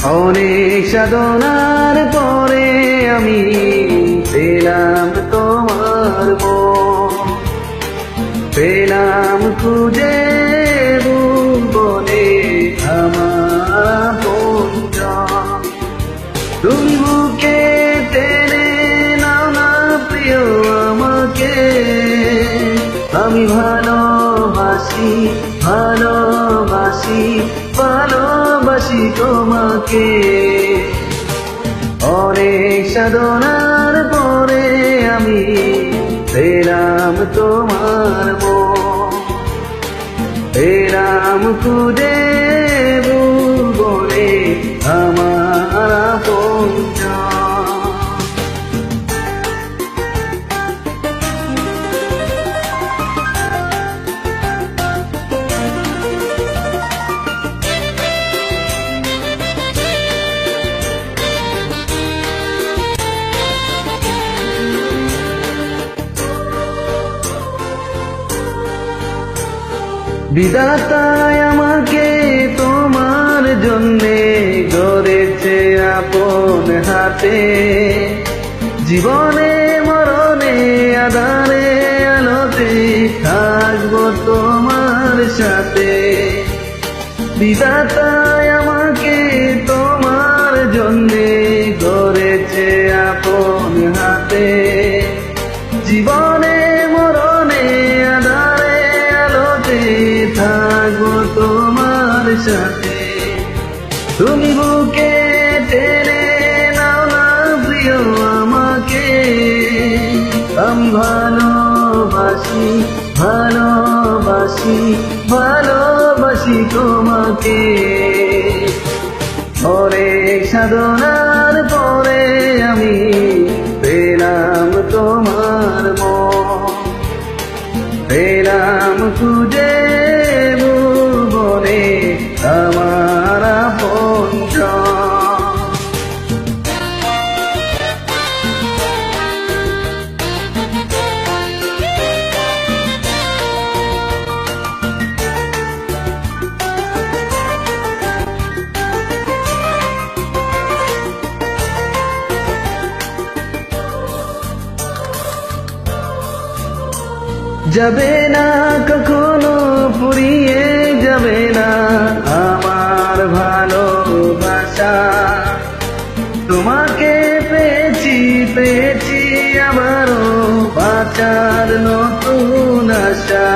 অনেক সাধনার পরে আমি পেলাম তোমার মন, পেলাম খুঁজে বলে আমার আপনজন। তুমি বুকে টেনে নাও না প্রিয় আমাকে, আমি ভালোবাসি ভালোবাসি ভালোবাসি তোমাকে। অনেক সাধনার পরে আমি পেলাম তোমার মন, পেলাম খুঁজে বলে আমার আপনজন। বিধাতায় আমাকে তোমার জন্যে গড়েছে আপন হাতে, জীবনে মরণে আধারে আলোতে থাকবো তোমার সাথে। বিধাতায় আমাকে তোমার জন্যে গড়েছে আপন হাতে, জীবনে মরণে আধারে আলোতে থাকবো তোমার সাথে। তুমি বুকে টেনে নাও না প্রিয় আমাকে, আমি ভালোবাসি ভালোবাসি ভালোবাসি তোমাকে। অনেক সাধনার পরে আমি পেলাম তোমার মন, পেলাম খুঁজে বলে আমার আপনজন। যাবে না কখনো ফুরিয়ে যাবে না আমার ভালোবাসা, তোমাকে পেয়েছি পেয়েছি আবারও বাঁচার নতুন আশা।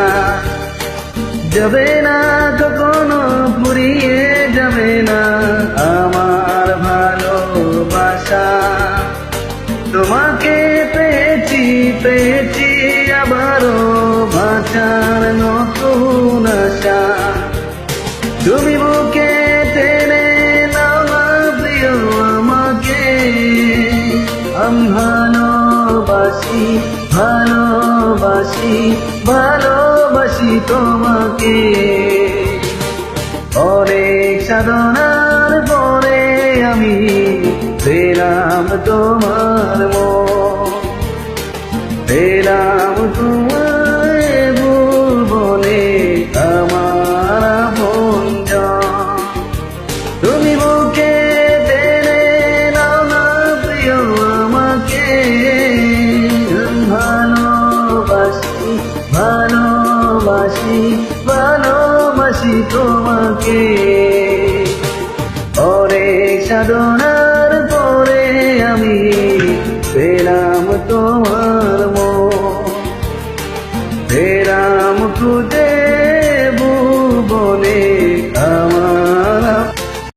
যাবে না কখনো ফুরিয়ে যাবে না আমার ভালোবাসা, তোমাকে পেয়েছি পেয়েছি আবারও বাঁচার নতুন আশা। তুমি বুকে টেনে নাও না প্রিয় আমাকে, আমি ভালোবাসি ভালোবাসি ভালোবাসি তোমাকে। অনেক সাধনার পরে আমি পেলাম তোমার মন, পেলাম তোমায় বলে আমার আপনজন। তুমি বুকে টেনে নাও না প্রিয় আমাকে, ভালোবাসি ভালোবাসি ভালোবাসি তোমাকে। অনেক সাধনা